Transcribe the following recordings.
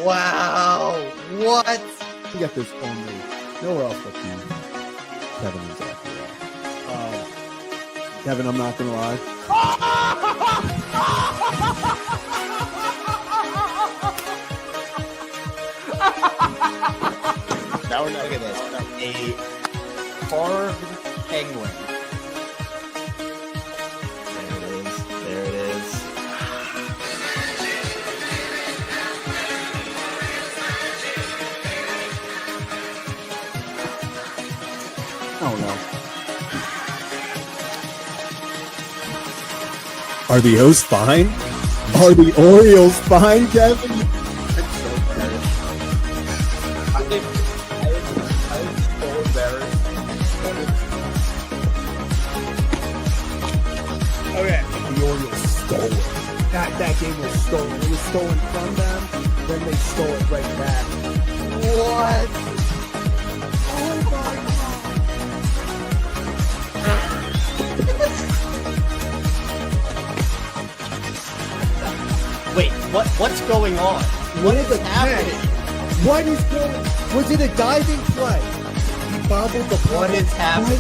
Wow. What? You get this only nowhere else but the Kevin and Zach. Kevin, I'm not gonna lie. Now look at this. A carved penguin. There it is. Oh no. Are the O's fine? Are the Orioles fine, Kevin? It's so embarrassing. I'm so embarrassed. Okay. The Orioles stole it. That game was stolen. It was stolen from them, then they stole it right back. What? Oh my Wait, what's going on? What is happening? What is going? Was it a diving play? He bobbled the ball. What is happening?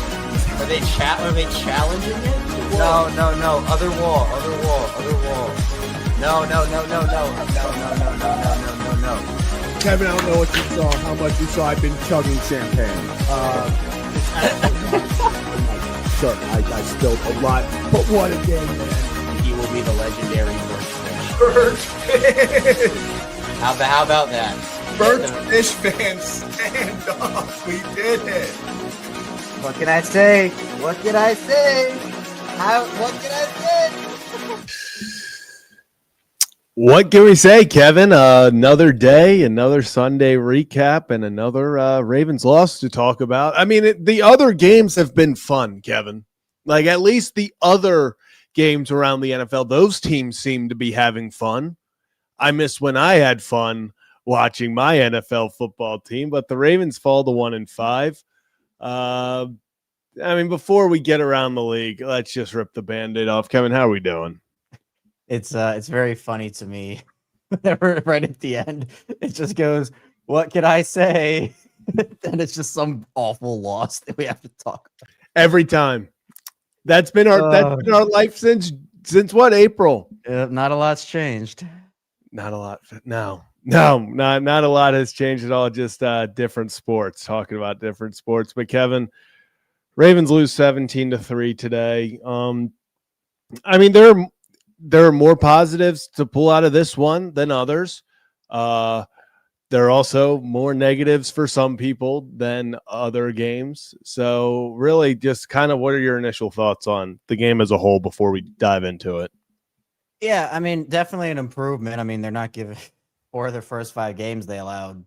Are they challenging it? No. Other wall. No. Kevin, I don't know what you saw, how much you saw. I've been chugging champagne. Sure, I spilled a lot, but what a game, man. He will be the legendary Birdfish. How about that? Birdfish fans, stand up. We did it. What can I say? What can I say? What can we say, Kevin? Another day, another Sunday recap, and another Ravens loss to talk about. I mean, the other games have been fun, Kevin. Like, at least the other games around the NFL, those teams seem to be having fun. I miss when I had fun watching my NFL football team, but the Ravens fall to 1-5. I mean, before we get around the league, let's just rip the Band-Aid off. Kevin, how are we doing? It's very funny to me. Right at the end, it just goes, "What can I say?" And it's just some awful loss that we have to talk about. Every time. That's been our life since what, April? Not a lot's changed. Not a lot. No, not a lot has changed at all. Just different sports. Talking about different sports. But Kevin, Ravens lose 17-3 today. I mean, there are more positives to pull out of this one than others. There are also more negatives for some people than other games. So really just kind of what are your initial thoughts on the game as a whole before we dive into it? Yeah, I mean, definitely an improvement. I mean, they're not giving for their first 5 games, they allowed,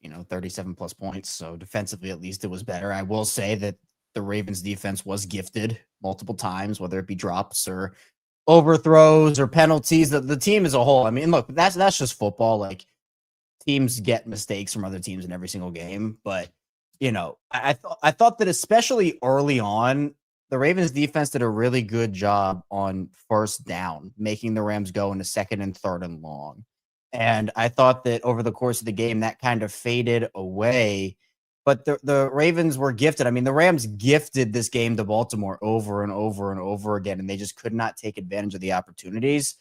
37 plus points. So defensively, at least it was better. I will say that the Ravens defense was gifted multiple times, whether it be drops or overthrows or penalties. The team as a whole, I mean, look, that's just football. Like, teams get mistakes from other teams in every single game, but I thought that especially early on, the Ravens defense did a really good job on first down, making the Rams go into second and third and long. And I thought that over the course of the game, that kind of faded away. But the Ravens were gifted. I mean, the Rams gifted this game to Baltimore over and over and over again, and they just could not take advantage of the opportunities.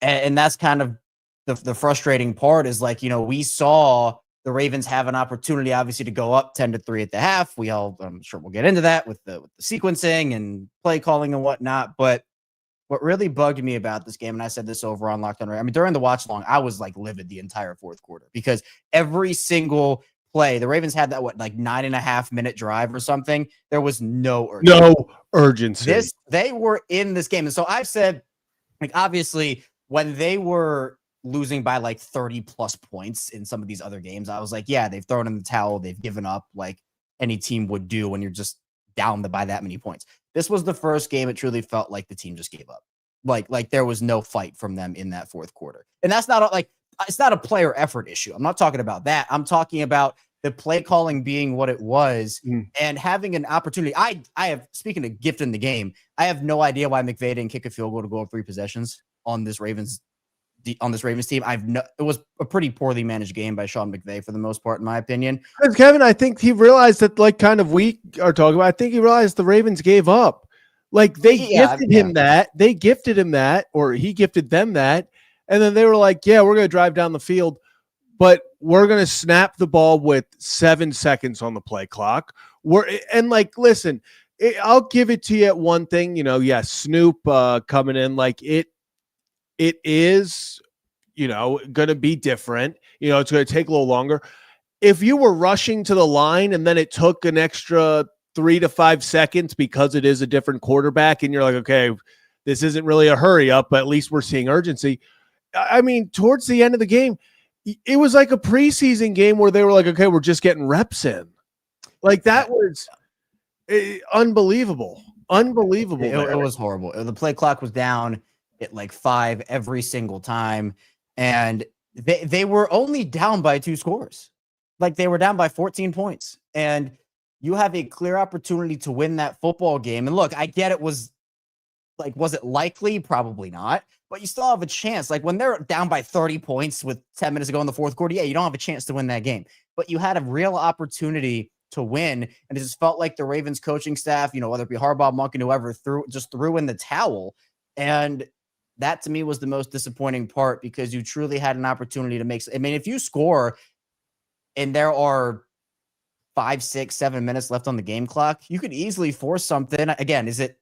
And that's kind of the frustrating part is, like, we saw the Ravens have an opportunity, obviously, to go up 10-3 at the half. I'm sure we'll get into that with the sequencing and play calling and whatnot. But what really bugged me about this game, and I said this over on Locked On Ravens, I mean, during the watch along, I was like livid the entire fourth quarter because every single play, the Ravens had that 9.5 minute drive or something. There was no urgency. No urgency. They were in this game. And so I've said, obviously, when they were losing by 30 plus points in some of these other games, I was like, yeah, they've thrown in the towel. They've given up like any team would do when you're just down by that many points. This was the first game it truly felt like the team just gave up. Like there was no fight from them in that fourth quarter. And that's not it's not a player effort issue. I'm not talking about that. I'm talking about the play calling being what it was and having an opportunity. I have, speaking of gift in the game, I have no idea why McVay didn't kick a field goal to go up 3 possessions on this Ravens on this Ravens team. It was a pretty poorly managed game by Sean McVay for the most part, in my opinion. Because Kevin, I think he realized that, like, kind of we are talking about. I think he realized the Ravens gave up. Like they gifted him that. They gifted him that, or he gifted them that, and then they were like, "Yeah, we're going to drive down the field, but we're going to snap the ball with 7 seconds on the play clock." Listen, I'll give it to you at one thing. Yes, Snoop coming in, like it is, going to be different. It's going to take a little longer. If you were rushing to the line and then it took an extra 3 to 5 seconds because it is a different quarterback and you're like, okay, this isn't really a hurry up, but at least we're seeing urgency. I mean, towards the end of the game, it was like a preseason game where they were like, okay, we're just getting reps in. Like that was unbelievable. Unbelievable. It was horrible. The play clock was down at like 5 every single time. And they were only down by 2 scores. Like they were down by 14 points. And you have a clear opportunity to win that football game. And look, I get it was it likely? Probably not. But you still have a chance. Like when they're down by 30 points with 10 minutes to go in the fourth quarter, yeah, you don't have a chance to win that game. But you had a real opportunity to win. And it just felt like the Ravens coaching staff, whether it be Harbaugh, Monken, whoever, threw in the towel. And that to me was the most disappointing part because you truly had an opportunity to make. I mean, if you score and there are 5, 6, 7 minutes left on the game clock, you could easily force something. Again, is it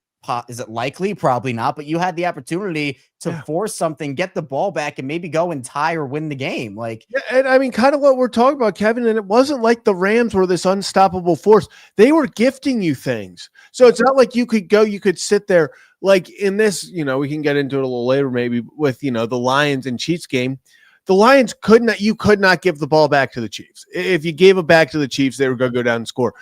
likely? Probably not, but you had the opportunity to force something, get the ball back, and maybe go and tie or win the game. And I mean, kind of what we're talking about, Kevin, and it wasn't like the Rams were this unstoppable force. They were gifting you things. So it's not like you could sit there like in this, we can get into it a little later, maybe with, the Lions and Chiefs game. The Lions could not give the ball back to the Chiefs. If you gave it back to the Chiefs, they were going to go down and score.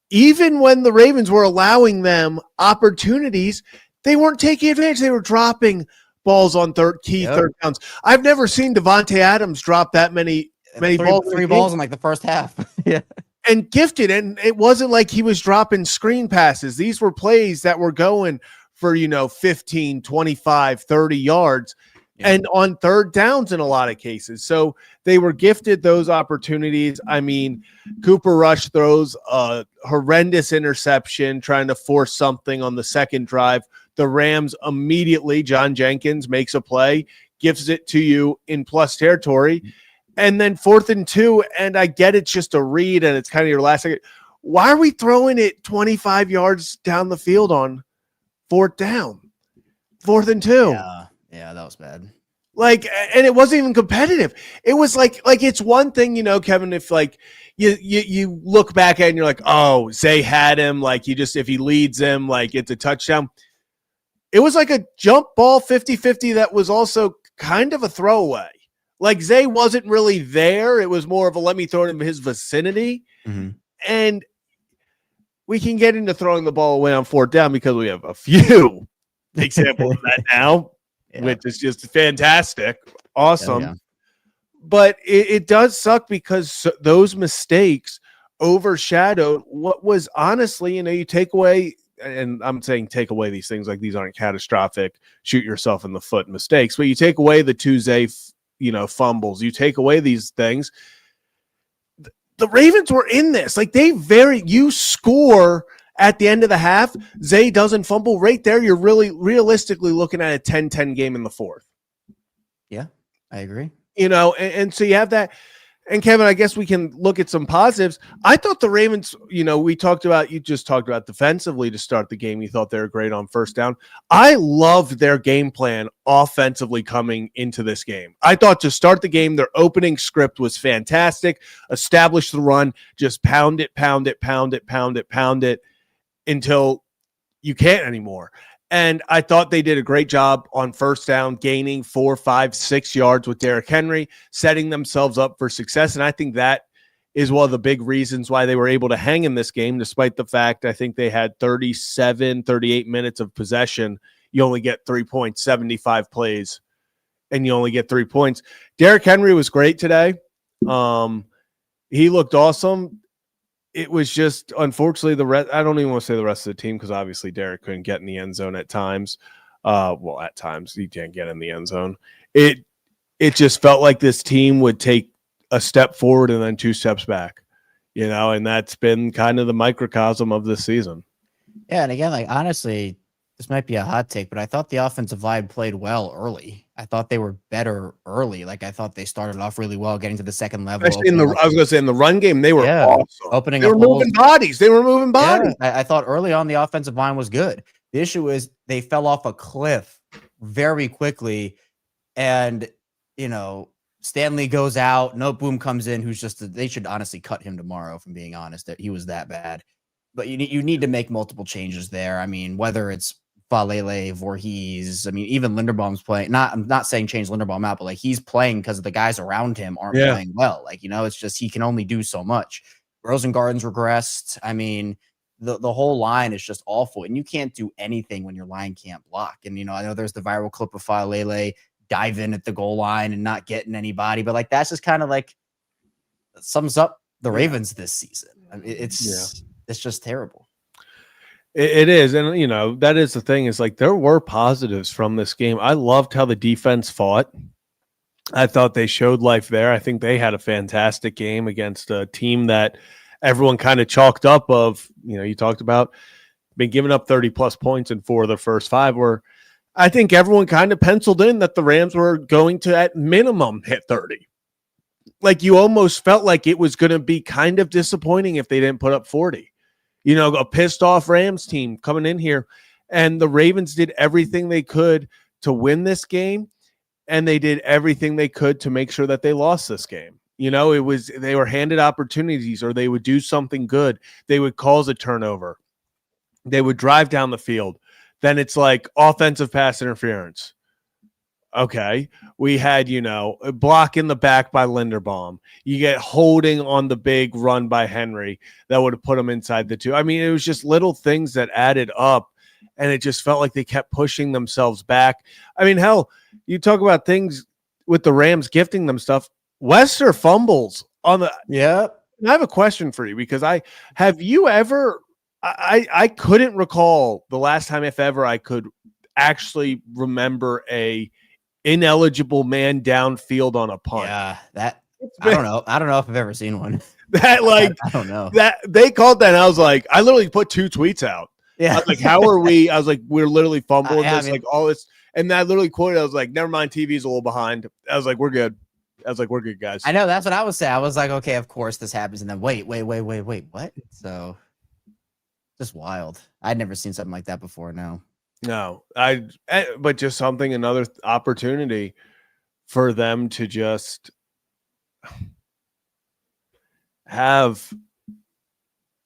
Even when the Ravens were allowing them opportunities, they weren't taking advantage. They were dropping balls on third downs. I've never seen Devontae Adams drop that many balls. 3 balls in like the first half. Yeah. And gifted. And it wasn't like he was dropping screen passes. These were plays that were going for, 15, 25, 30 yards. And on third downs in a lot of cases. So they were gifted those opportunities. I mean, Cooper Rush throws a horrendous interception trying to force something on the second drive. The Rams immediately, John Jenkins makes a play, gives it to you in plus territory. And then 4th and 2, and I get it's just a read and it's kind of your last second. Why are we throwing it 25 yards down the field on 4th down? 4th and 2. Yeah, that was bad. And it wasn't even competitive. It was like it's one thing, Kevin, if like you look back at it and you're like, oh, Zay had him, like if he leads him, like it's a touchdown. It was like a jump ball 50-50 that was also kind of a throwaway. Like Zay wasn't really there. It was more of a let me throw it in his vicinity. Mm-hmm. And we can get into throwing the ball away on 4th down because we have a few examples of that now. Yeah. Which is just fantastic. Awesome. Yeah. But it does suck because those mistakes overshadowed what was honestly, you take away, and I'm saying take away these things like these aren't catastrophic, shoot yourself in the foot mistakes, but you take away the Tuesday, fumbles, you take away these things. The Ravens were in this. Like you score at the end of the half, Zay doesn't fumble right there. You're really realistically looking at a 10-10 game in the 4th. Yeah, I agree. And so you have that. And Kevin, I guess we can look at some positives. I thought the Ravens, you just talked about defensively to start the game. You thought they were great on 1st down. I loved their game plan offensively coming into this game. I thought to start the game, their opening script was fantastic. Establish the run, just pound it until you can't anymore. And I thought they did a great job on 1st down, gaining 4, 5, 6 yards with Derrick Henry, setting themselves up for success. And I think that is one of the big reasons why they were able to hang in this game, despite the fact I think they had 37, 38 minutes of possession. You only get 3 points, 75 plays, and you only get 3 points. Derrick Henry was great today. He looked awesome. It was just, unfortunately, I don't even want to say the rest of the team because obviously Derrick couldn't get in the end zone at times. At times he can't get in the end zone. it just felt like this team would take a step forward and then 2 steps back, and that's been kind of the microcosm of this season. Yeah, and again, like honestly, this might be a hot take, but I thought the offensive line played well early. I thought they were better early. Like I thought they started off really well, getting to the second level. Especially I was going to say in the run game, they were awesome. Opening they were moving bodies. They were moving bodies. Yeah, I thought early on the offensive line was good. The issue is they fell off a cliff very quickly, and Stanley goes out. Noteboom comes in, who's they should honestly cut him tomorrow. If I'm being honest, that he was that bad. But you need to make multiple changes there. I mean, whether it's Falele, Voorhees, I mean, even Linderbaum's playing. I'm not saying change Linderbaum out, but like he's playing because the guys around him aren't playing well. Like, it's just he can only do so much. Rosengarten's regressed. I mean, the whole line is just awful, and you can't do anything when your line can't block. And I know there's the viral clip of Falele dive in at the goal line and not getting anybody, but like that's just kind of like sums up the Ravens this season. I mean, it's just terrible. It is. And, that is the thing is like there were positives from this game. I loved how the defense fought. I thought they showed life there. I think they had a fantastic game against a team that everyone kind of chalked up of, you talked about been giving up 30 plus points in 4 of the first 5 where I think everyone kind of penciled in that the Rams were going to at minimum hit 30. Like you almost felt like it was going to be kind of disappointing if they didn't put up 40. A pissed off Rams team coming in here, and the Ravens did everything they could to win this game, and they did everything they could to make sure that they lost this game. They were handed opportunities, or they would do something good. They would cause a turnover. They would drive down the field. Then it's like offensive pass interference. Okay. We had, a block in the back by Linderbaum. You get holding on the big run by Henry that would have put him inside the 2. I mean, it was just little things that added up, and it just felt like they kept pushing themselves back. I mean, hell, you talk about things with the Rams gifting them stuff. Wester fumbles on the. Yeah. I have a question for you because I couldn't recall the last time, if ever, I could actually remember a ineligible man downfield on a punt. Yeah, I don't know. I don't know if I've ever seen one. That like I don't know. That they called that, and I was like, I literally put 2 tweets out. Yeah. I was like, how are we? I was like, we're literally fumbling Yeah, this, like all this. And I literally quoted, I was like, never mind, TV's a little behind. I was like, we're good. I was like, we're good, guys. I know, that's what I was saying. I was like, okay, of course this happens. And then wait, what? So just wild. I'd never seen something like that before. No, but just something, another opportunity for them to just have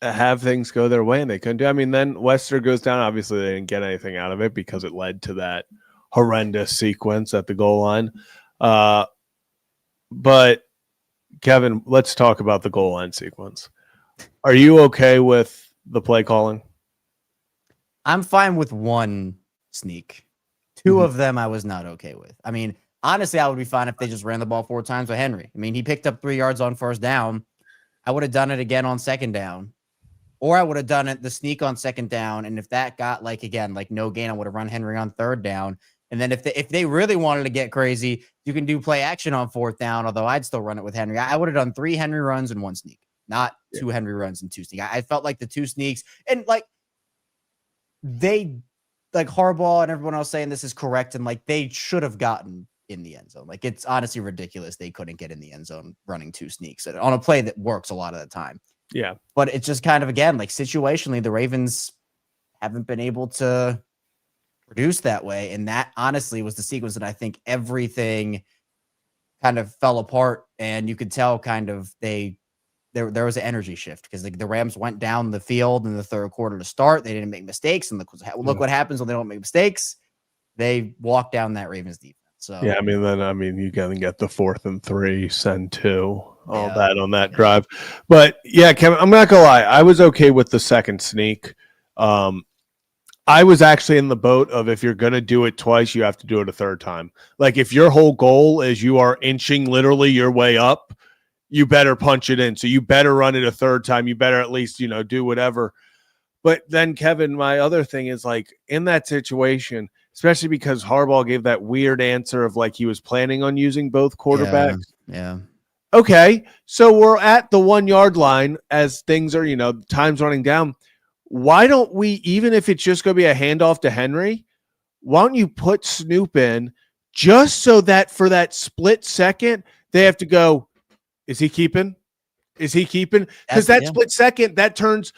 things go their way, and they couldn't do. I mean, then Wester goes down. Obviously, they didn't get anything out of it because it led to that horrendous sequence at the goal line. But Kevin, let's talk about the goal line sequence. Are you okay with the play calling? I'm fine with one sneak. 2 of them I was not okay with. I mean, honestly, I would be fine if they just ran the ball 4 times with Henry. I mean, he picked up 3 yards on first down. I would have done it again on second down. Or I would have done the sneak on second down. And if that got no gain, I would have run Henry on third down. And then if they really wanted to get crazy, you can do play action on 4th down, although I'd still run it with Henry. I would have done 3 Henry runs and 1 sneak, not 2 Henry runs and 2 sneak. I felt like the 2 sneaks, and they Harbaugh and everyone else saying this is correct, and they should have gotten in the end zone. It's honestly ridiculous they couldn't get in the end zone running 2 sneaks on a play that works a lot of the time. Yeah. But it's just kind of, again, situationally, the Ravens haven't been able to produce that way. And that honestly was the sequence that I think everything kind of fell apart. And you could tell kind of there was an energy shift because the Rams went down the field in the third quarter to start. They didn't make mistakes. And look what happens when they don't make mistakes. They walk down that Ravens defense. So yeah, you can get the 4th and 3, send 2, all that on that drive. But yeah, Kevin, I'm not gonna lie, I was okay with the second sneak. I was actually in the boat of if you're gonna do it twice, you have to do it a third time. If your whole goal is you are inching literally your way up, you better punch it in. So you better run it a third time. You better at least, do whatever. But then, Kevin, my other thing is in that situation, especially because Harbaugh gave that weird answer of like he was planning on using both quarterbacks. Yeah. Okay, so we're at the 1 yard line as things are, time's running down. Why don't we, even if it's just going to be a handoff to Henry, why don't you put Snoop in just so that for that split second, they have to go, is he keeping? Is he keeping? Because that split second, that turns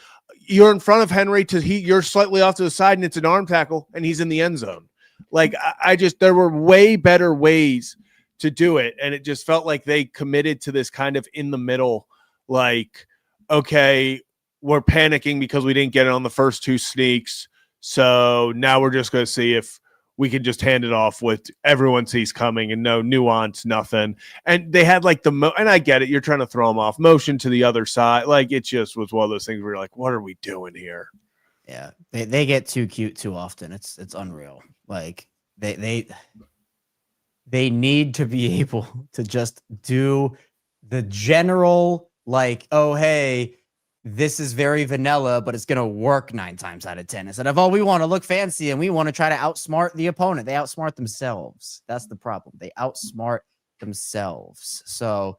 you're in front of Henry to you're slightly off to the side and it's an arm tackle and he's in the end zone. Like there were way better ways to do it. And it just felt like they committed to this kind of in the middle, like, okay, we're panicking because we didn't get it on the first 2 sneaks. So now we're just going to see if we can just hand it off with everyone sees coming and no nuance, nothing. And they had like and I get it. You're trying to throw them off motion to the other side. Like it just was one of those things where you're like, what are we doing here? Yeah. They get too cute too often. It's unreal. Like they need to be able to just do the general, like, oh, hey, this is very vanilla, but it's going to work 9 times out of 10. Instead of, oh, we want to look fancy and we want to try to outsmart the opponent. They outsmart themselves. That's the problem. They outsmart themselves. So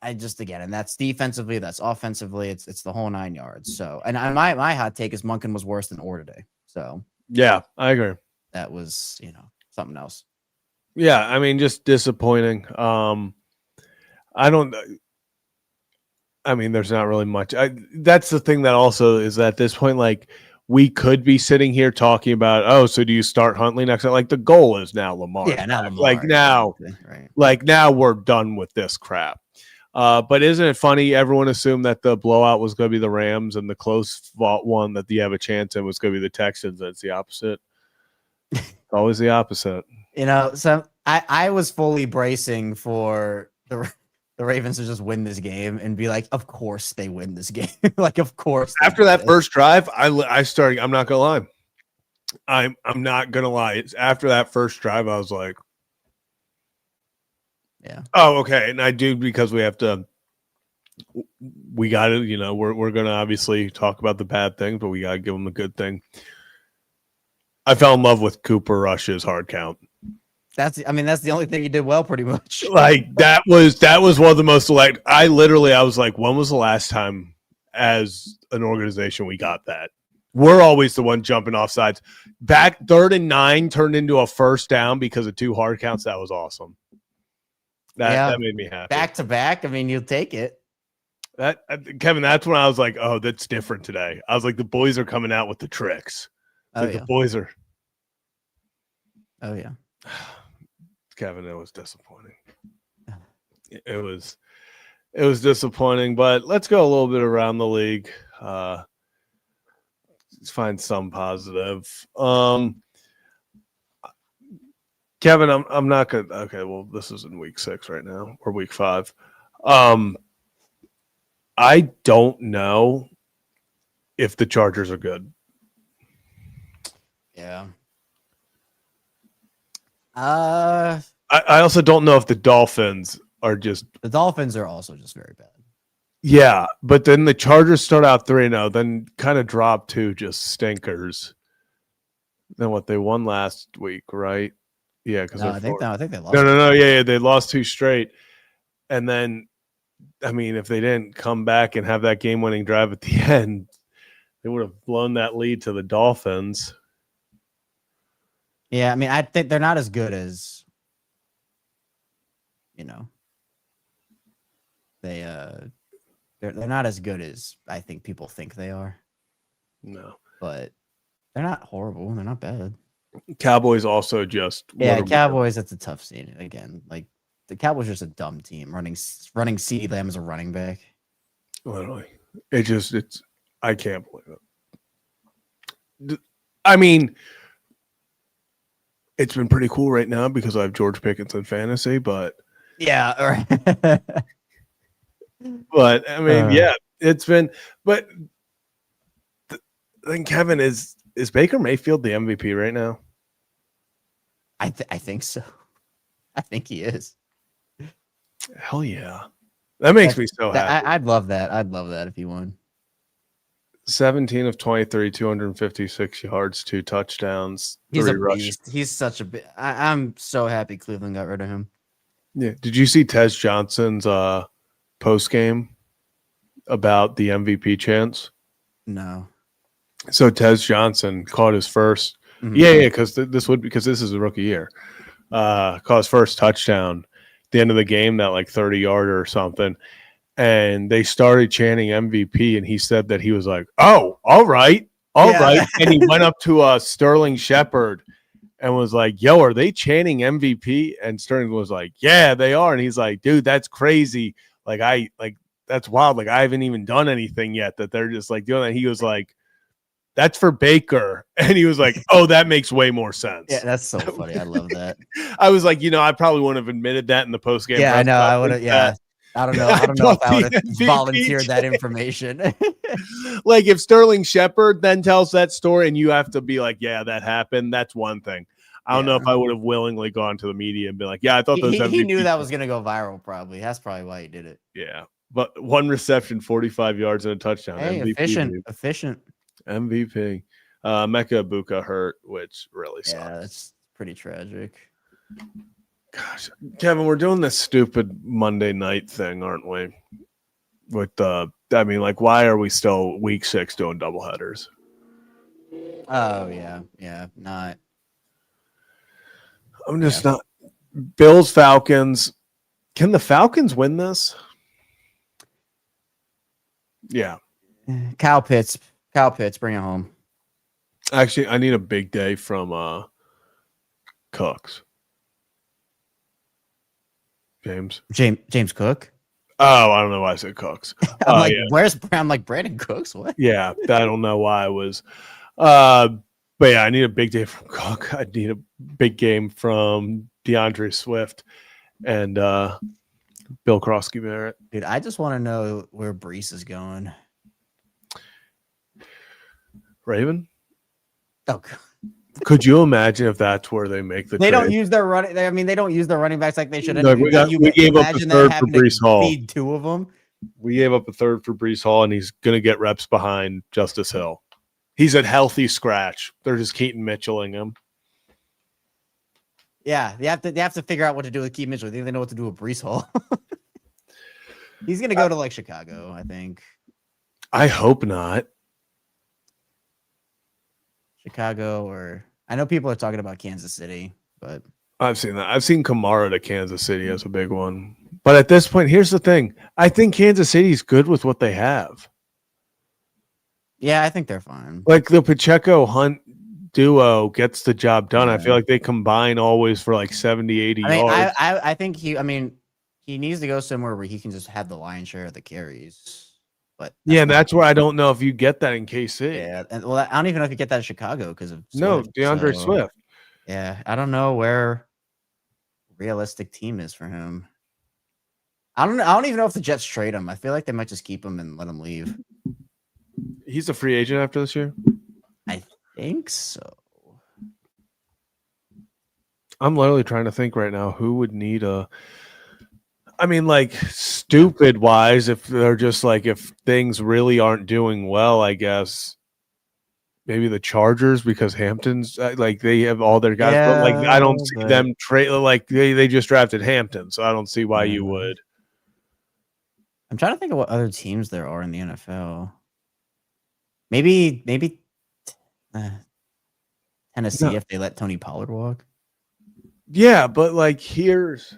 I just, again, and that's defensively, that's offensively, it's the whole 9 yards. So, and my hot take is Monken was worse than Orr today. So yeah, I agree. That was, something else. Yeah, I mean, just disappointing. There's not really much. That's the thing that also is at this point, like, we could be sitting here talking about, oh, so do you start Huntley next time? Like, the goal is now Lamar. Yeah, now Lamar. Like, now, right. Like, now we're done with this crap. But isn't it funny? Everyone assumed that the blowout was going to be the Rams and the close fought one that you have a chance in was going to be the Texans. That's the opposite. Always the opposite. So I was fully bracing for the Ravens to just win this game and be like, of course they win this game. Like, of course. After that first drive, I started. I'm not gonna lie. I'm not gonna lie. After that first drive, I was like, yeah. Oh, okay. And I do, because we got to. We're gonna obviously talk about the bad things, but we gotta give them the good thing. I fell in love with Cooper Rush's hard count. That's the only thing he did well, pretty much. Like that was one of the most I was like, when was the last time as an organization we got that? We're always the one jumping off sides. Back 3rd and 9 turned into a first down because of 2 hard counts. That was awesome. That made me happy. Back to back. You'll take it. That Kevin, that's when I was like, oh, that's different today. I was like, the boys are coming out with the tricks. The boys are. Oh yeah. Kevin, it was disappointing. It was disappointing, but let's go a little bit around the league. Let's find some positive. Kevin, I'm not good. Okay, well, this is in week 6 right now, or week 5. I don't know if the Chargers are good. Yeah. I also don't know if the Dolphins are just. The Dolphins are also just very bad. Yeah, but then the Chargers start out 3-0, then kind of drop to just stinkers. Then what, they won last week, right? Yeah, because I think they lost. No. Yeah, they lost 2 straight, and then, if they didn't come back and have that game-winning drive at the end, they would have blown that lead to the Dolphins. Yeah, I think they're not as good as, they're not as good as I think people think they are. No, but they're not horrible. They're not bad. Cowboys also just Cowboys. That's a tough scene again. Like the Cowboys are just a dumb team running CeeDee Lamb as a running back. Literally, it's I can't believe it. It's been pretty cool right now because I have George Pickens in fantasy, but yeah, but yeah, it's been. But then Kevin, is Baker Mayfield the MVP right now? I think so. I think he is. Hell yeah, that makes me so happy. I'd love that. I'd love that if he won. 17 of 23, 256 yards, 2 touchdowns, He's 3 a rushes. beast. He's such a bit. I'm so happy Cleveland got rid of him. Yeah. Did you see Tez Johnson's post game about the MVP chance? No. So Tez Johnson caught his first. Mhm. Yeah, because this is a rookie year. Caught his first touchdown at the end of the game, that like 30-yarder or something. And they started chanting MVP, and he said that he was like, "Oh, all right." Yeah. And he went up to Sterling Shepard and was like, "Yo, are they chanting MVP?" And Sterling was like, "Yeah, they are." And he's like, "Dude, that's crazy. That's wild. Like, I haven't even done anything yet that they're just like doing that." He was like, "That's for Baker." And he was like, "Oh, that makes way more sense." Yeah, that's so funny. I love that. I was like, I probably wouldn't have admitted that in the post game. Yeah, I know. I would have. Yeah. I don't know. I don't know if I would have MVP volunteered that information. Like, if Sterling Shepard then tells that story and you have to be like, "Yeah, that happened," that's one thing. I don't know if I would have willingly gone to the media and been like, "Yeah, I thought those he knew that was going to go viral, probably. That's probably why he did it. Yeah. But 1 reception, 45 yards, and a touchdown. Hey, MVP, efficient. dude. Efficient. MVP. Mecca Ibuka hurt, which really sucks. Yeah, that's pretty tragic. Gosh, Kevin, we're doing this stupid Monday night thing, aren't we? With why are we still week 6 doing doubleheaders? Oh, yeah. Yeah. Not. I'm just not. Bills, Falcons. Can the Falcons win this? Yeah. Kyle Pitts, bring it home. Actually, I need a big day from Cooks. James Cook. Oh, I don't know why I said Cooks. I'm like Brandon Cooks. What? Yeah, I don't know why I was. But yeah, I need a big day from Cook. I need a big game from DeAndre Swift and Bill Krosky Barrett. Dude, I just want to know where Brees is going. Raven? Oh, God. Could you imagine if that's where they make the They trade? don't use their running. They don't use their running backs like they should. No, we gave up the third for Brees Hall. Feed 2 of them. We gave up a third for Brees Hall, and he's going to get reps behind Justice Hill. He's a healthy scratch. They're just Keaton Mitchelling him. Yeah, they have to figure out what to do with Keaton Mitchell. I think they know what to do with Brees Hall. He's going to go to like Chicago, I think. I hope not. Chicago, or I know people are talking about Kansas City, but I've seen that. I've seen Kamara to Kansas City as a big one. But at this point, here's the thing. I think Kansas City's good with what they have. yeah, I think they're fine. Like the Pacheco Hunt duo gets the job done. Yeah. I feel like they combine always for like 70, 80 yards. I think he needs to go somewhere where he can just have the lion's share of the carries. But that's where I don't know if you get that in KC. Yeah, and I don't even know if you get that in Chicago because of Swift, DeAndre so, Swift. Yeah, I don't know where realistic team is for him. I don't even know if the Jets trade him. I feel like they might just keep him and let him leave. He's a free agent after this year? I think so. I'm literally trying to think right now who would need stupid wise, if they're just like, if things really aren't doing well, I guess maybe the Chargers, because Hampton's they have all their guys, but I don't see them trade. Like they just drafted Hampton, so I don't see why you would. I'm trying to think of what other teams there are in the NFL. Maybe Tennessee if they let Tony Pollard walk. Yeah, but here's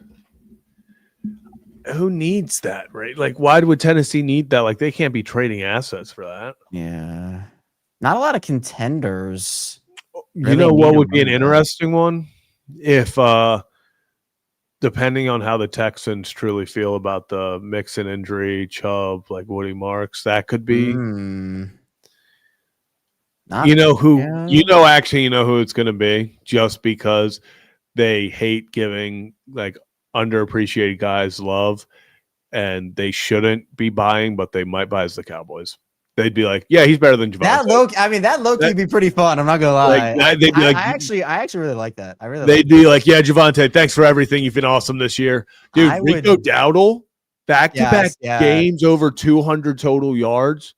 who needs that, right? Like, why would Tennessee need that? Like, they can't be trading assets for that. Yeah, not a lot of contenders. You know what would be an interesting one? If depending on how the Texans truly feel about the Mixon injury, Chubb, like Woody Marks, that could be. You know who it's going to be, just because they hate giving underappreciated guys love, and they shouldn't be buying, but they might buy as the Cowboys. They'd be like, yeah, he's better than Javonte. That low key would be pretty fun. I'm not gonna lie. I actually really like that. They'd be like, yeah, Javonte, thanks for everything. You've been awesome this year, dude. Rico Dowdle, back-to-back games over 200 total yards.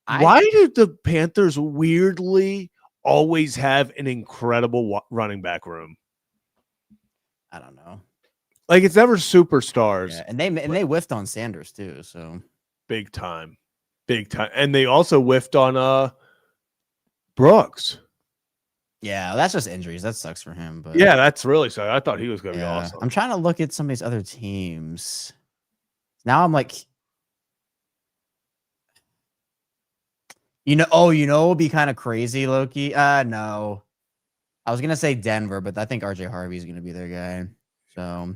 Why do the Panthers weirdly always have an incredible running back room? I don't know. Like it's never superstars. Yeah, and they whiffed on Sanders too. So big time, and they also whiffed on Brooks. Yeah, that's just injuries. That sucks for him. But yeah, that's really sad. I thought he was going to be awesome. I'm trying to look at some of these other teams. Now I'm like, it'll be kind of crazy, Loki. No, I was gonna say Denver, but I think RJ Harvey's gonna be their guy. So,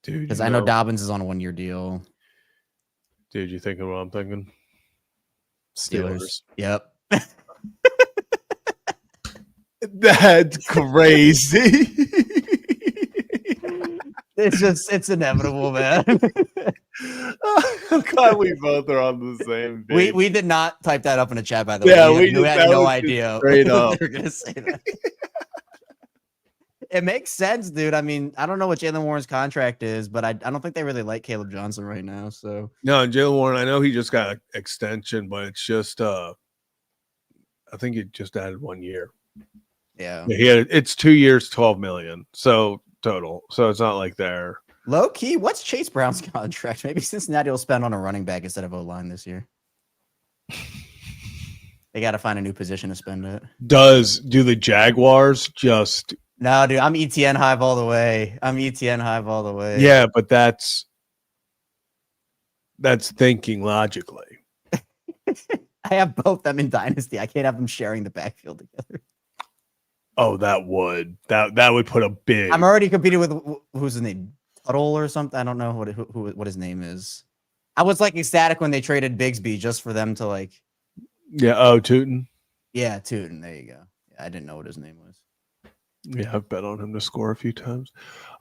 dude, because I know Dobbins is on a 1-year deal. Dude, you thinking what I'm thinking? Steelers. Yep. That's crazy. It's inevitable, man. I'm glad we both are on the same page. We did not type that up in a chat, by the way. Yeah, we had no idea. Straight up. They're gonna say that. It makes sense, dude. I mean, I don't know what Jaylen Warren's contract is, but I don't think they really like Caleb Johnson right now. So no, Jaylen Warren, I know he just got an extension, but it's just I think he just added 1 year. Yeah, it's 2 years, 12 million. So total. So it's not like they're low key. What's Chase Brown's contract? Maybe Cincinnati will spend on a running back instead of O-line this year. They got to find a new position to spend it. Do the Jaguars just? No, dude, I'm ETN Hive all the way. Yeah, but that's thinking logically. I have both them in Dynasty. I can't have them sharing the backfield together. Oh, that would put a big. I'm already competing with who's his name, Tuttle or something. I don't know what his name is. I was like ecstatic when they traded Bigsby just for them to like. Yeah. Oh, Tootin. Yeah, Tootin. There you go. Yeah, I didn't know what his name was. Yeah, I've bet on him to score a few times.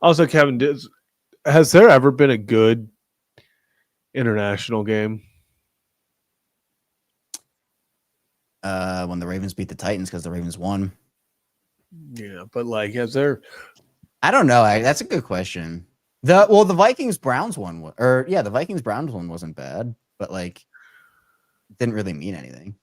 Also, Kevin, has there ever been a good international game? When the Ravens beat the Titans because the Ravens won. Yeah, but like, has there? I don't know. That's a good question. The Vikings Browns one, the Vikings Browns one wasn't bad, but like, didn't really mean anything.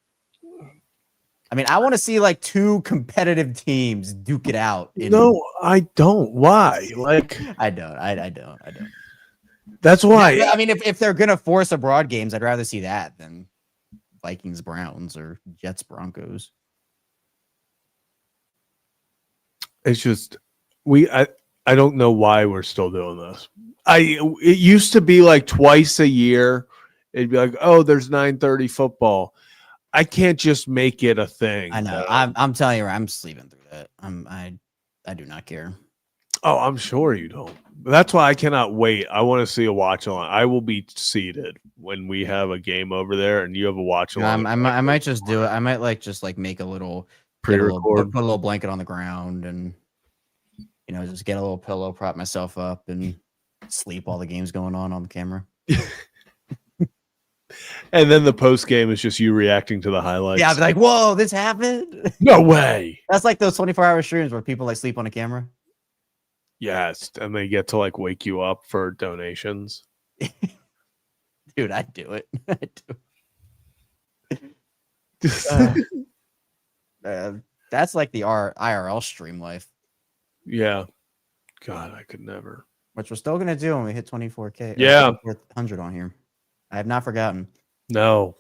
I mean, I want to see like two competitive teams duke it out. No, I don't. Why? Like, I don't. That's why. I mean, if they're gonna force abroad games, I'd rather see that than Vikings Browns or Jets Broncos. It's just I don't know why we're still doing this. It used to be like twice a year. It'd be like, oh, there's 9:30 football. I can't just make it a thing. I know. I'm telling you, I'm sleeping through that. I do not care. Oh, I'm sure you don't. That's why I cannot wait. I want to see a watch along. I will be seated when we have a game over there, and you have a watch along. I might just do it. I might just make a little pre-record, put a little blanket on the ground, and just get a little pillow, prop myself up, and sleep while the game's going on the camera. And then the post game is just you reacting to the highlights. Yeah, I'll be like, "Whoa, this happened!" No way. That's like those 24-hour streams where people like sleep on a camera. Yes, and they get to like wake you up for donations. Dude, I'd do it. That's like the IRL stream life. Yeah. God, I could never. Which we're still gonna do when we hit 24K. Yeah, 400 on here. I have not forgotten. No.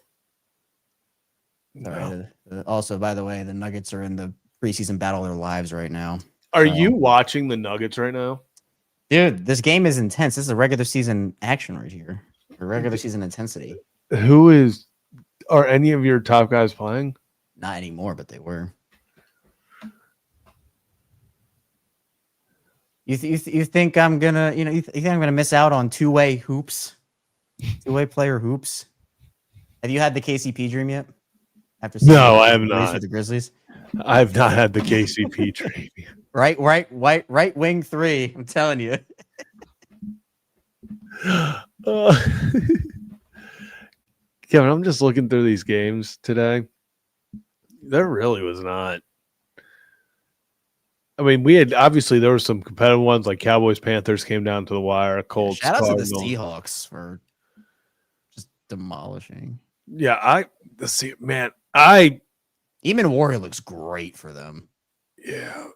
Also, by the way, the Nuggets are in the preseason battle of their lives right now. Are you watching the Nuggets right now? Dude, this game is intense. This is a regular season action right here. A regular season intensity. Are any of your top guys playing? Not anymore, but they were. You think I'm gonna, you think I'm gonna miss out on two-way hoops? Two-way player hoops? Have you had the KCP dream yet? No, I have not. With the Grizzlies? I have not had the KCP dream. Right wing 3. I'm telling you. Kevin, I'm just looking through these games today. There really was not. I mean, there were some competitive ones like Cowboys, Panthers came down to the wire. Colts, shout out Cardinals. to the Seahawks for just demolishing. Yeah, let's see, man. Even Warrior looks great for them. Yeah.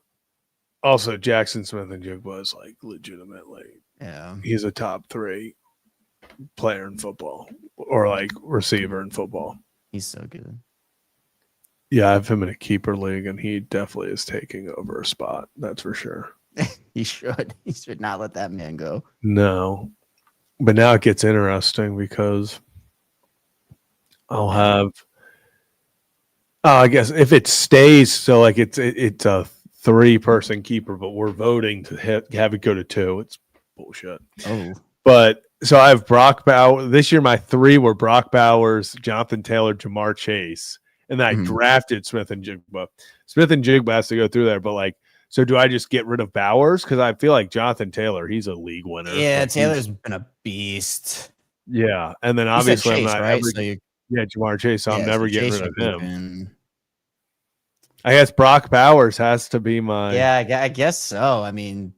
Also, Jackson Smith and Jigba is like legitimately, Yeah. he's a top 3 player in football or like receiver in football. He's so good. Yeah, I have him in a keeper league, and he definitely is taking over a spot. That's for sure. He should. He should not let that man go. No, but now it gets interesting because I'll have. Oh, I guess if it stays, so like it's a 3-person keeper, but we're voting to have it go to 2. It's bullshit. Oh, But so I have Brock Bowers this year. My 3 were Brock Bowers, Jonathan Taylor, Jamar Chase, and then I drafted Smith and Jigba. Smith and Jigba has to go through there, but like, so do I just get rid of Bowers? Because I feel like Jonathan Taylor, he's a league winner. yeah. Like, Taylor's been a beast. yeah, and then You said obviously Chase, I'm not right? ever, So you, yeah, Jamar Chase. So I'm yeah, never so getting Chase rid of should him. move in. I guess Brock Bowers has to be my. Yeah, I guess so. I mean,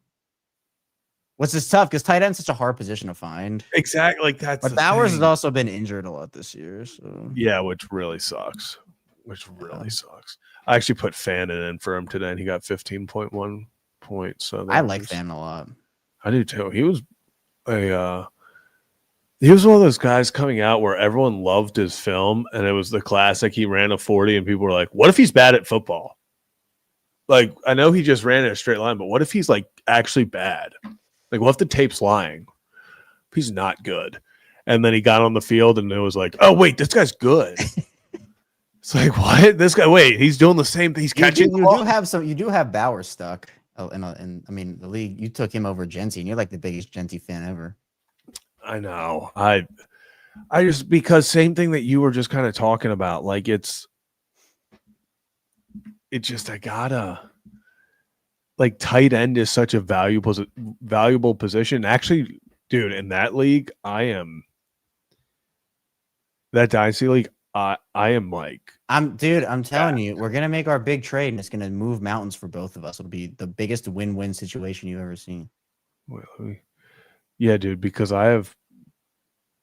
what's this tough because tight end's such a hard position to find. Exactly. Like that's. But the Bowers thing. has also been injured a lot this year. So Yeah, which really sucks. Sucks. I actually put Fannin in for him today, and he got 15.1 points. So I like Fan a lot. I do too. He was he was one of those guys coming out where everyone loved his film, and it was the classic. He ran a 40, and people were like, "What if he's bad at football?" Like, I know he just ran in a straight line, but what if he's like actually bad? Like, what if the tape's lying? If he's not good. And then he got on the field, and it was like, "Oh wait, this guy's good." It's like, what? This guy? Wait, he's doing the same thing. He's catching. You do have some. You do have Bauer stuck. And I mean, the league. You took him over Genty, and you're like the biggest Genty fan ever. I know. I just because same thing that you were just kind of talking about. Like it's just I gotta like tight end is such a valuable position. Actually, dude, in that league, I am that dynasty league. I am like I'm telling you, we're gonna make our big trade, and it's gonna move mountains for both of us. It'll be the biggest win-win situation you've ever seen. Yeah, dude, because I have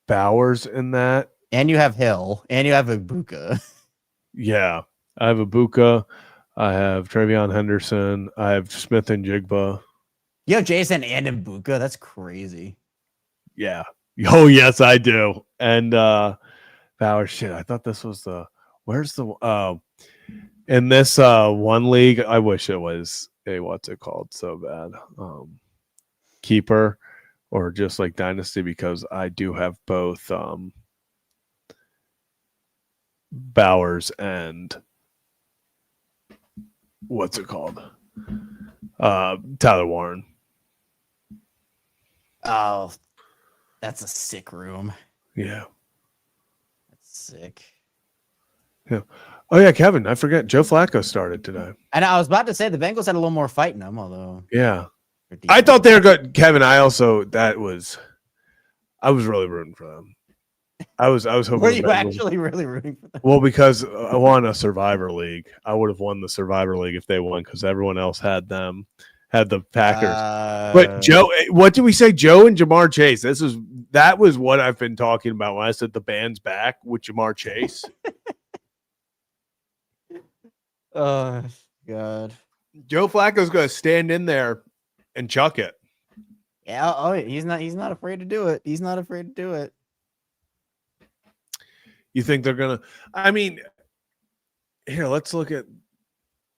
Bowers in that. And you have Hill, and you have Ibuka. Yeah. I have Ibuka. I have Travion Henderson. I have Smith and Jigba. You have Jason and Ibuka. That's crazy. Yeah. Oh, yes, I do. And Bowers, shit, I thought this was in this one league, I wish it was what's it called so bad? Keeper. Or just like Dynasty, because I do have both Bowers and what's it called? Tyler Warren. Oh, that's a sick room. Yeah. That's sick. Yeah. Oh yeah, Kevin. I forget. Joe Flacco started today. And I was about to say the Bengals had a little more fight in them, although Yeah. I thought they were good. Kevin, I was really rooting for them. I was hoping. Were you actually really rooting for them? Well, because I won a Survivor League. I would have won the Survivor League if they won, because everyone else had the Packers. But Joe, what did we say? Joe and Jamar Chase. That was what I've been talking about when I said the band's back with Jamar Chase. Oh God. Joe Flacco's going to stand in there and chuck it. Yeah. Oh, he's not afraid to do it. He's not afraid to do it. You think they're going to? I mean, here, let's look at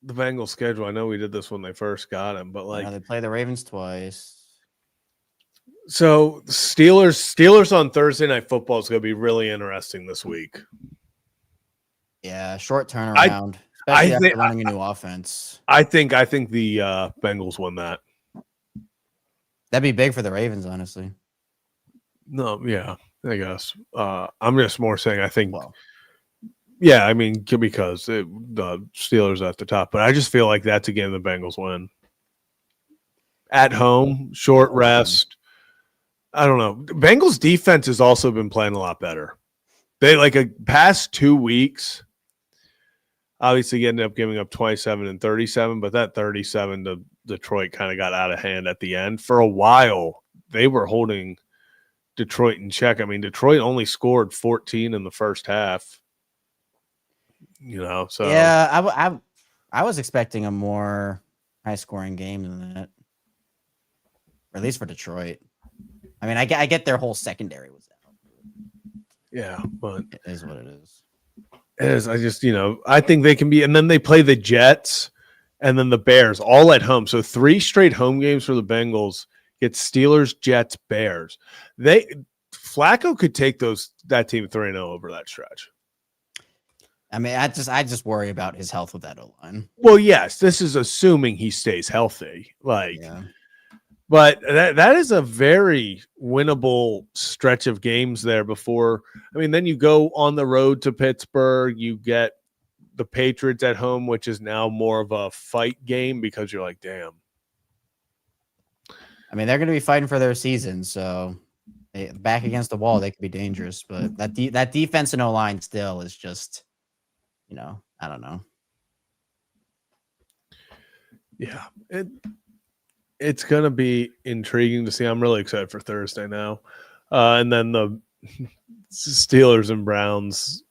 the Bengals schedule. I know we did this when they first got him, but like they play the Ravens twice. So Steelers on Thursday Night Football is going to be really interesting this week. Yeah, short turnaround. Especially after running a new offense. I think the Bengals won that. That'd be big for the Ravens, honestly. No, yeah, I guess. I'm just more saying I think. Well, yeah, I mean because the Steelers are at the top, but I just feel like that's a game the Bengals win. At home, short rest. I don't know. Bengals defense has also been playing a lot better. They past 2 weeks. Obviously, ended up giving up 27 and 37, but that 37 to Detroit kind of got out of hand at the end. For a while, they were holding Detroit in check. I mean, Detroit only scored 14 in the first half. So Yeah, I was expecting a more high scoring game than that, or at least for Detroit. I mean, I get their whole secondary was out. yeah, but It is what it is. I just I think they can be, and then they play the Jets and then the Bears all at home. So 3 straight home games for the Bengals. Get Steelers, Jets, Bears. Flacco could take that team 3-0 over that stretch. I mean, I just worry about his health with that O-line. Well, yes, this is assuming he stays healthy. Yeah. But that is a very winnable stretch of games there before. I mean, then you go on the road to Pittsburgh. You get the Patriots at home, which is now more of a fight game because you're like, damn. I mean, they're going to be fighting for their season, so back against the wall, they could be dangerous. But that defense and O-line still is just, I don't know. Yeah, it's going to be intriguing to see. I'm really excited for Thursday now. And then the Steelers and Browns.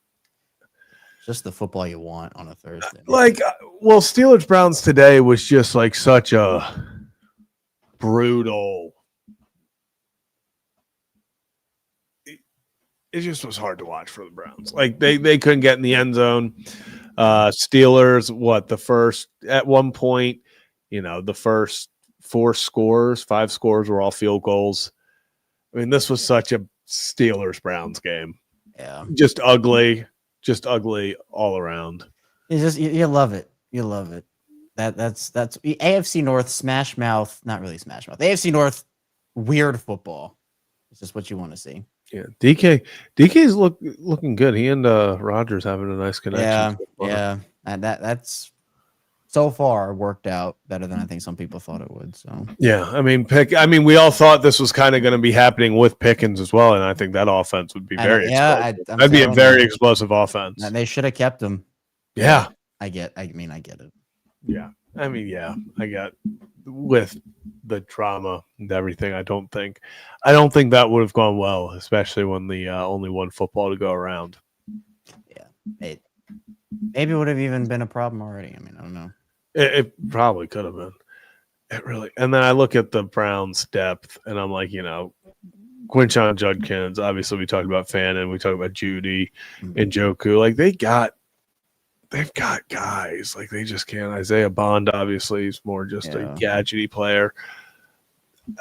Just the football you want on a Thursday. Steelers Browns today was just like such a brutal. It just was hard to watch for the Browns. Like they couldn't get in the end zone. Steelers, at one point, the first 5 scores were all field goals. I mean, this was such a Steelers Browns game. Yeah. Just ugly all around. You love it. You love it. That's AFC North smash mouth, not really smash mouth. AFC North weird football. It's just what you want to see. Yeah, DK's looking good. He and Rodgers having a nice connection. Yeah. And that's so far worked out better than I think some people thought it would. So yeah, I mean, we all thought this was kind of going to be happening with Pickens as well, and I think that offense would be very explosive. That'd be a very explosive offense. And they should have kept him. Yeah, I get it. Yeah, I got with the drama and everything. I don't think that would have gone well, especially when the only one football to go around. Yeah, maybe it would have even been a problem already. I mean, I don't know. It probably could have been. It really. And then I look at the Browns' depth, and I'm like, Quinshon Judkins. Obviously, we talked about Fannin. We talked about Judy and Njoku. Like they've got guys. Like they just can't. Isaiah Bond, obviously, is more just a gadgety player.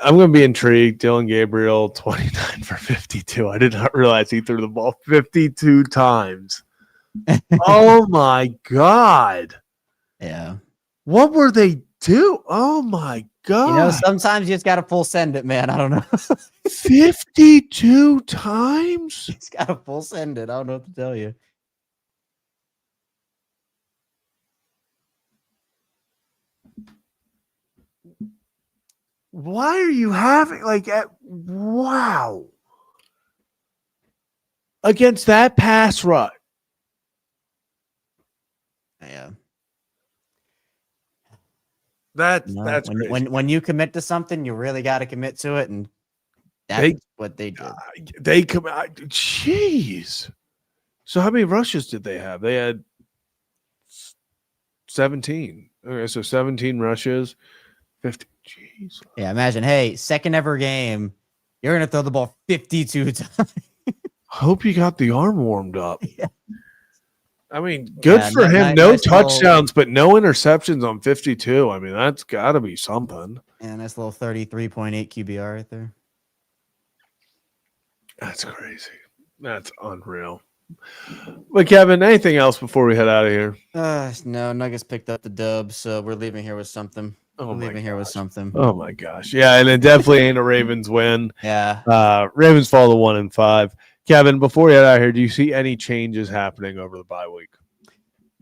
I'm going to be intrigued. Dylan Gabriel, 29 for 52. I did not realize he threw the ball 52 times. Oh my God. Yeah. What were they do? Oh my God. Sometimes you just got to full send it, man. I don't know. 52 times? He's got to full send it. I don't know what to tell you. Why are you having wow. Against that pass rush. Yeah. That's crazy. When you commit to something, you really got to commit to it, and that's what they did. Jeez. So how many rushes did they have? They had 17. Okay, so 17 rushes, 50. Jeez. Yeah, imagine. Hey, second ever game, you're gonna throw the ball 52 times. Hope you got the arm warmed up. Yeah. I mean, good for him. No touchdowns, but no interceptions on 52. I mean, that's got to be something. And that's a little 33.8 QBR right there. That's crazy. That's unreal. But Kevin, anything else before we head out of here? No, Nuggets picked up the dub, so we're leaving here with something. Oh my gosh. Yeah, and it definitely ain't a Ravens win. Yeah. Ravens fall to 1-5. Kevin, before we head out here, do you see any changes happening over the bye week?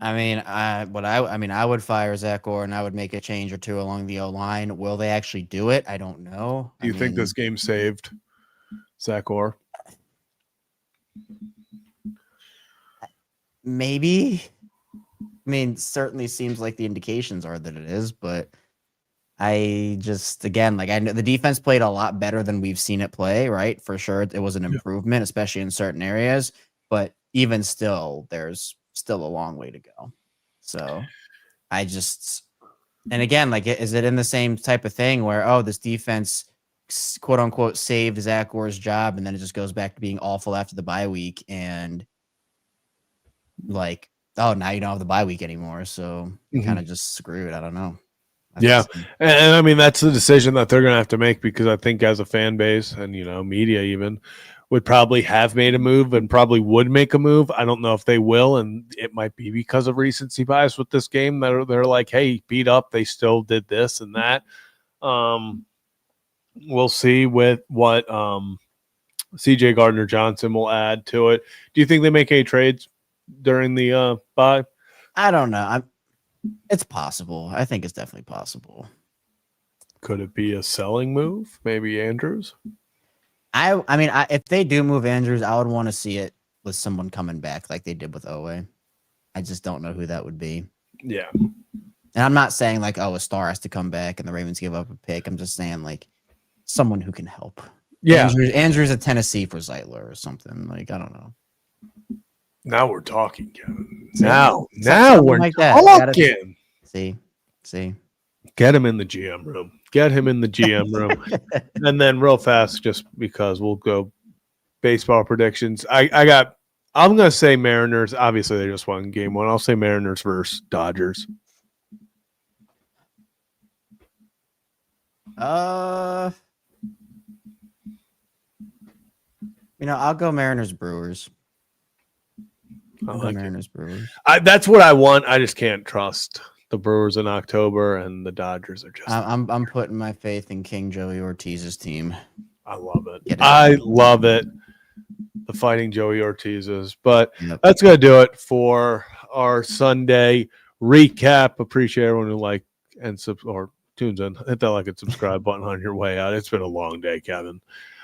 I mean, I would fire Zach Orr and I would make a change or two along the O-line. Will they actually do it? I don't know. Do you think this game saved Zach Orr? Maybe. I mean, certainly seems like the indications are that it is, but I just, again, like I know the defense played a lot better than we've seen it play, right? For sure. It was an improvement, especially in certain areas. But even still, there's still a long way to go. So I just, and again, like, is it in the same type of thing where, oh, this defense, quote unquote, saved Zach Orr's job, and then it just goes back to being awful after the bye week, and like, oh, now you don't have the bye week anymore, so you're kind of just screwed. I don't know. Yeah, and I mean that's the decision that they're going to have to make, because I think as a fan base and media even would probably have made a move and probably would make a move. I don't know if they will, and it might be because of recency bias with this game that they're like, hey, beat up, they still did this and that. We'll see with what CJ Gardner-Johnson will add to it. Do you think they make any trades during the bye? I don't know. It's possible. I think it's definitely possible. Could it be a selling move? Maybe Andrews? I mean, if they do move Andrews, I would want to see it with someone coming back like they did with Owe. I just don't know who that would be. Yeah. And I'm not saying like, oh, a star has to come back and the Ravens give up a pick. I'm just saying like someone who can help. Yeah. Andrews at Tennessee for Zeitler or something. Like, I don't know. Now we're talking, Kevin. See? Now we're like talking. See. Get him in the GM room. Get him in the GM room. And then real fast, just because we'll go baseball predictions. I'm going to say Mariners. Obviously, they just won game one. I'll say Mariners versus Dodgers. I'll go Mariners Brewers. Mariners Brewers. That's what I want. I just can't trust the Brewers in October, and the Dodgers are just. I'm putting my faith in King Joey Ortiz's team. I love it. I love it. The Fighting Joey Ortiz's. But that's going to do it for our Sunday recap. Appreciate everyone who tunes in. Hit that like and subscribe button on your way out. It's been a long day, Kevin.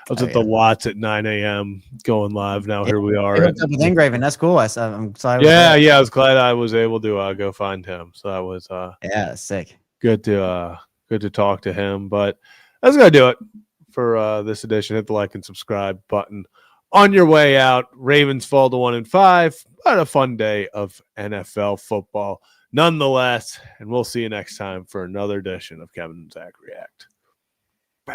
I was at the Watts at 9 a.m. going live. Now here we are. With Ingraven. That's cool. I'm excited. Yeah. I was glad I was able to go find him. So that was sick. Good to talk to him. But that's gonna do it for this edition. Hit the like and subscribe button on your way out. Ravens fall to 1-5. But a fun day of NFL football nonetheless. And we'll see you next time for another edition of Kevin and Zach React.